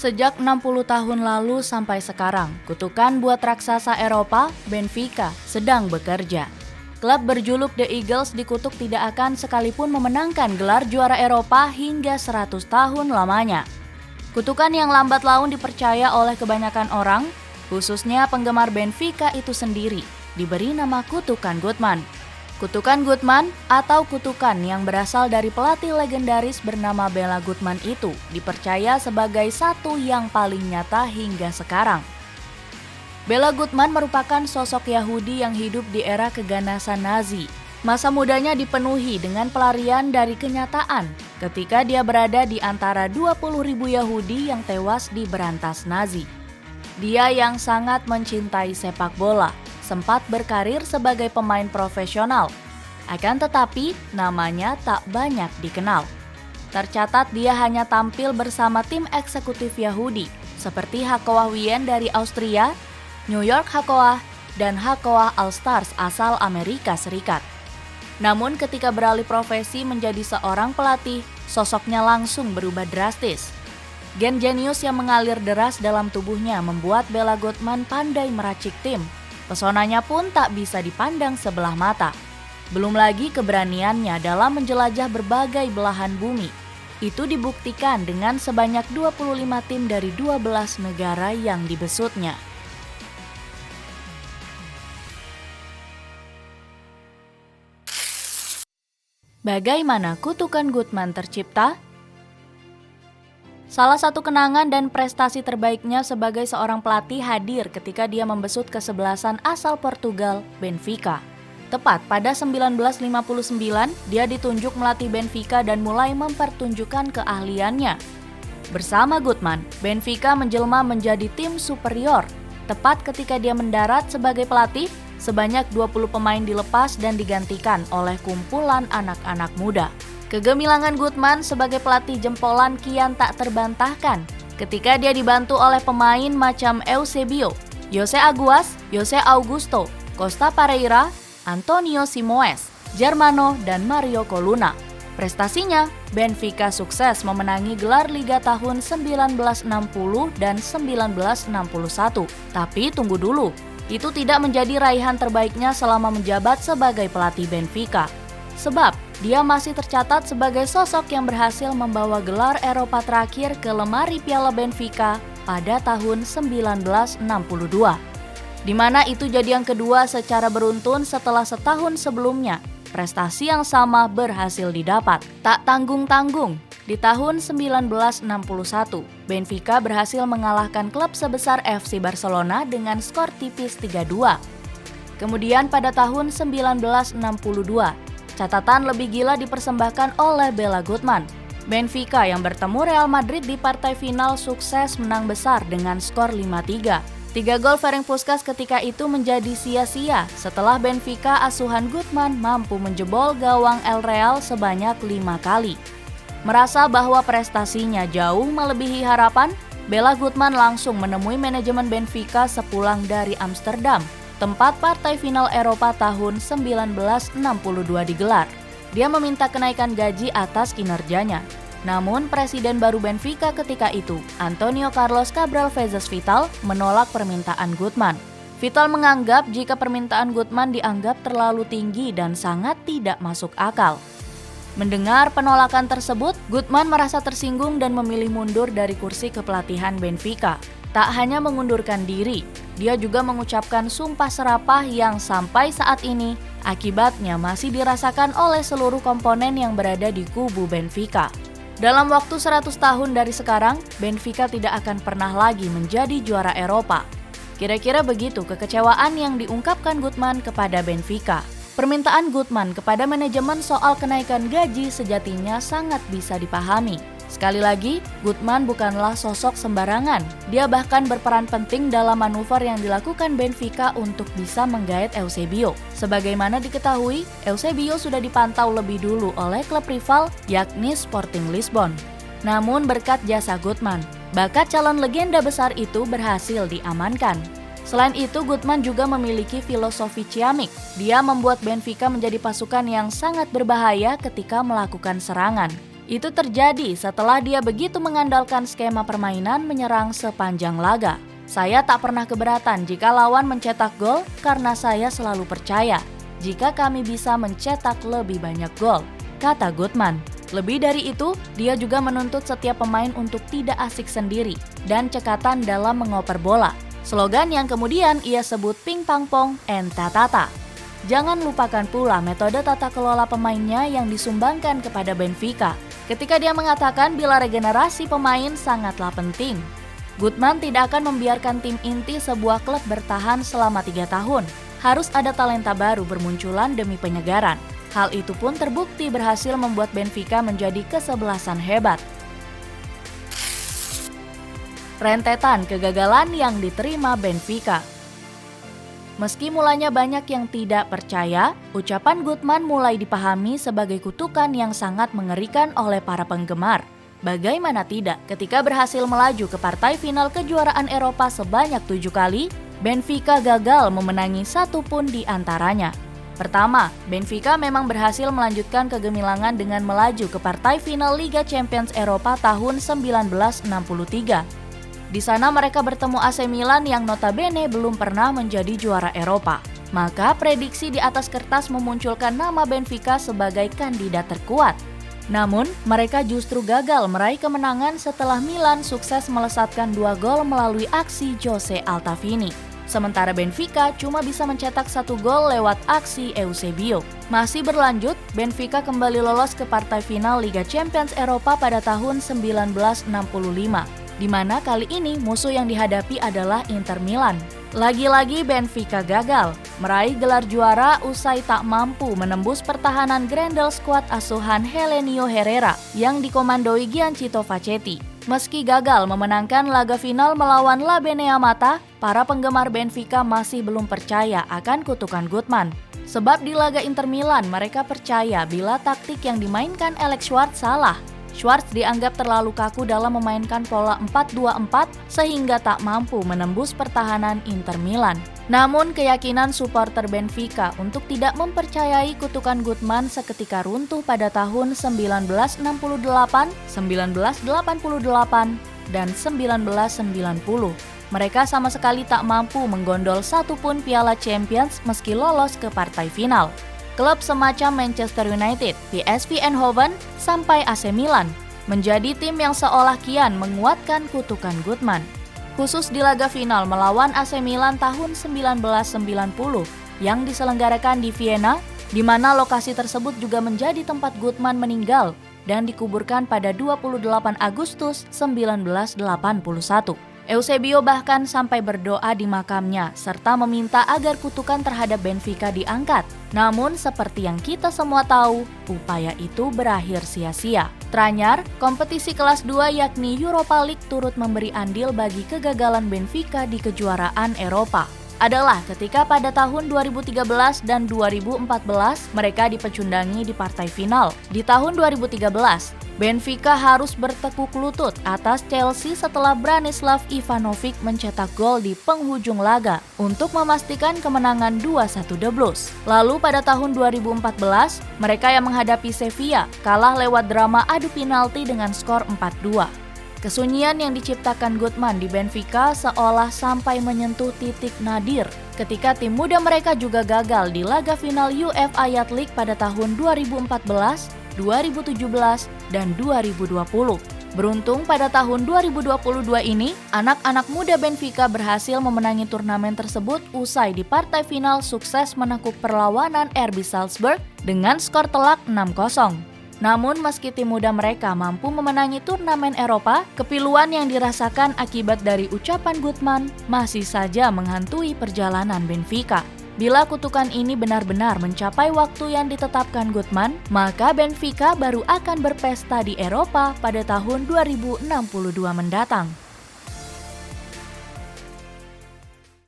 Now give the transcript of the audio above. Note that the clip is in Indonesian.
Sejak 60 tahun lalu sampai sekarang, kutukan buat raksasa Eropa, Benfica, sedang bekerja. Klub berjuluk The Eagles dikutuk tidak akan sekalipun memenangkan gelar juara Eropa hingga 100 tahun lamanya. Kutukan yang lambat laun dipercaya oleh kebanyakan orang, khususnya penggemar Benfica itu sendiri, diberi nama kutukan Gutman. Kutukan Gutman atau kutukan yang berasal dari pelatih legendaris bernama Bela Gutman itu dipercaya sebagai satu yang paling nyata hingga sekarang. Bela Gutman merupakan sosok Yahudi yang hidup di era keganasan Nazi. Masa mudanya dipenuhi dengan pelarian dari kenyataan ketika dia berada di antara 20.000 Yahudi yang tewas di berantas Nazi. Dia yang sangat mencintai sepak bola, sempat berkarir sebagai pemain profesional. Akan tetapi, namanya tak banyak dikenal. Tercatat dia hanya tampil bersama tim eksekutif Yahudi, seperti Hakoah Wien dari Austria, New York Hakoah, dan Hakoah All Stars asal Amerika Serikat. Namun ketika beralih profesi menjadi seorang pelatih, sosoknya langsung berubah drastis. Gen jenius yang mengalir deras dalam tubuhnya membuat Bela Gutman pandai meracik tim. Pesonanya pun tak bisa dipandang sebelah mata. Belum lagi keberaniannya dalam menjelajah berbagai belahan bumi. Itu dibuktikan dengan sebanyak 25 tim dari 12 negara yang dibesutnya. Bagaimana kutukan Gutman tercipta? Salah satu kenangan dan prestasi terbaiknya sebagai seorang pelatih hadir ketika dia membesut kesebelasan asal Portugal, Benfica. Tepat pada 1959, dia ditunjuk melatih Benfica dan mulai mempertunjukkan keahliannya. Bersama Gutman, Benfica menjelma menjadi tim superior. Tepat ketika dia mendarat sebagai pelatih, sebanyak 20 pemain dilepas dan digantikan oleh kumpulan anak-anak muda. Kegemilangan Gutman sebagai pelatih jempolan kian tak terbantahkan ketika dia dibantu oleh pemain macam Eusebio, Jose Aguas, Jose Augusto, Costa Pereira, Antonio Simoes, Germano, dan Mario Coluna. Prestasinya, Benfica sukses memenangi gelar Liga tahun 1960 dan 1961. Tapi tunggu dulu, itu tidak menjadi raihan terbaiknya selama menjabat sebagai pelatih Benfica. Sebab, dia masih tercatat sebagai sosok yang berhasil membawa gelar Eropa terakhir ke lemari Piala Benfica pada tahun 1962. Di mana itu jadi yang kedua secara beruntun setelah setahun sebelumnya. Prestasi yang sama berhasil didapat. Tak tanggung-tanggung, di tahun 1961, Benfica berhasil mengalahkan klub sebesar FC Barcelona dengan skor tipis 3-2. Kemudian pada tahun 1962, catatan lebih gila dipersembahkan oleh Bela Gutman. Benfica yang bertemu Real Madrid di partai final sukses menang besar dengan skor 5-3. 3 gol Ferenc Puskás ketika itu menjadi sia-sia setelah Benfica asuhan Gutman mampu menjebol gawang El Real sebanyak 5 kali. Merasa bahwa prestasinya jauh melebihi harapan, Bela Gutman langsung menemui manajemen Benfica sepulang dari Amsterdam, tempat partai final Eropa tahun 1962 digelar. Dia meminta kenaikan gaji atas kinerjanya. Namun, Presiden baru Benfica ketika itu, Antonio Carlos Cabral Vezes Vital, menolak permintaan Gutman. Vital menganggap jika permintaan Gutman dianggap terlalu tinggi dan sangat tidak masuk akal. Mendengar penolakan tersebut, Gutman merasa tersinggung dan memilih mundur dari kursi kepelatihan Benfica. Tak hanya mengundurkan diri, dia juga mengucapkan sumpah serapah yang sampai saat ini akibatnya masih dirasakan oleh seluruh komponen yang berada di kubu Benfica. Dalam waktu 100 tahun dari sekarang, Benfica tidak akan pernah lagi menjadi juara Eropa. Kira-kira begitu kekecewaan yang diungkapkan Gutman kepada Benfica. Permintaan Gutman kepada manajemen soal kenaikan gaji sejatinya sangat bisa dipahami. Sekali lagi, Gutman bukanlah sosok sembarangan. Dia bahkan berperan penting dalam manuver yang dilakukan Benfica untuk bisa menggait Eusebio. Sebagaimana diketahui, Eusebio sudah dipantau lebih dulu oleh klub rival, yakni Sporting Lisbon. Namun berkat jasa Gutman, bakat calon legenda besar itu berhasil diamankan. Selain itu, Gutman juga memiliki filosofi ciamik. Dia membuat Benfica menjadi pasukan yang sangat berbahaya ketika melakukan serangan. Itu terjadi setelah dia begitu mengandalkan skema permainan menyerang sepanjang laga. Saya tak pernah keberatan jika lawan mencetak gol karena saya selalu percaya jika kami bisa mencetak lebih banyak gol, kata Gutman. Lebih dari itu, dia juga menuntut setiap pemain untuk tidak asik sendiri dan cekatan dalam mengoper bola. Slogan yang kemudian ia sebut ping pang pong and tatata. Jangan lupakan pula metode tata kelola pemainnya yang disumbangkan kepada Benfica. Ketika dia mengatakan bila regenerasi pemain sangatlah penting. Gutman tidak akan membiarkan tim inti sebuah klub bertahan selama 3 tahun. Harus ada talenta baru bermunculan demi penyegaran. Hal itu pun terbukti berhasil membuat Benfica menjadi kesebelasan hebat. Rentetan kegagalan yang diterima Benfica. Meski mulanya banyak yang tidak percaya, ucapan Gutman mulai dipahami sebagai kutukan yang sangat mengerikan oleh para penggemar. Bagaimana tidak, ketika berhasil melaju ke partai final kejuaraan Eropa sebanyak 7 kali, Benfica gagal memenangi satu pun di antaranya. Pertama, Benfica memang berhasil melanjutkan kegemilangan dengan melaju ke partai final Liga Champions Eropa tahun 1963. Di sana mereka bertemu AC Milan yang notabene belum pernah menjadi juara Eropa. Maka prediksi di atas kertas memunculkan nama Benfica sebagai kandidat terkuat. Namun, mereka justru gagal meraih kemenangan setelah Milan sukses melesatkan 2 gol melalui aksi Jose Altafini. Sementara Benfica cuma bisa mencetak 1 gol lewat aksi Eusebio. Masih berlanjut, Benfica kembali lolos ke partai final Liga Champions Eropa pada tahun 1965, di mana kali ini musuh yang dihadapi adalah Inter Milan. Lagi-lagi Benfica gagal meraih gelar juara usai tak mampu menembus pertahanan Grendel skuad asuhan Helenio Herrera yang dikomandoi Giancito Facchetti. Meski gagal memenangkan laga final melawan La Beneamata, para penggemar Benfica masih belum percaya akan kutukan Gutman. Sebab di laga Inter Milan mereka percaya bila taktik yang dimainkan Alex Schwartz salah. Schwartz dianggap terlalu kaku dalam memainkan pola 4-2-4 sehingga tak mampu menembus pertahanan Inter Milan. Namun keyakinan supporter Benfica untuk tidak mempercayai kutukan Gutman seketika runtuh pada tahun 1968, 1988, dan 1990. Mereka sama sekali tak mampu menggondol satu pun piala Champions meski lolos ke partai final. Klub semacam Manchester United, PSV Eindhoven, sampai AC Milan menjadi tim yang seolah kian menguatkan kutukan Gutman. Khusus di laga final melawan AC Milan tahun 1990 yang diselenggarakan di Vienna, di mana lokasi tersebut juga menjadi tempat Gutman meninggal dan dikuburkan pada 28 Agustus 1981. Eusebio bahkan sampai berdoa di makamnya serta meminta agar kutukan terhadap Benfica diangkat. Namun seperti yang kita semua tahu, upaya itu berakhir sia-sia. Teranyar, kompetisi kelas 2 yakni Europa League turut memberi andil bagi kegagalan Benfica di kejuaraan Eropa. Adalah ketika pada tahun 2013 dan 2014 mereka dipecundangi di partai final. Di tahun 2013, Benfica harus bertekuk lutut atas Chelsea setelah Branislav Ivanovic mencetak gol di penghujung laga untuk memastikan kemenangan 2-1 The Blues. Lalu pada tahun 2014, mereka yang menghadapi Sevilla kalah lewat drama adu penalti dengan skor 4-2. Kesunyian yang diciptakan Gutman di Benfica seolah sampai menyentuh titik nadir ketika tim muda mereka juga gagal di laga final UEFA Youth League pada tahun 2014, 2017, dan 2020. Beruntung pada tahun 2022 ini, anak-anak muda Benfica berhasil memenangi turnamen tersebut usai di partai final sukses menekuk perlawanan RB Salzburg dengan skor telak 6-0. Namun meski tim muda mereka mampu memenangi turnamen Eropa, kepiluan yang dirasakan akibat dari ucapan Gutman masih saja menghantui perjalanan Benfica. Bila kutukan ini benar-benar mencapai waktu yang ditetapkan Gutman, maka Benfica baru akan berpesta di Eropa pada tahun 2062 mendatang.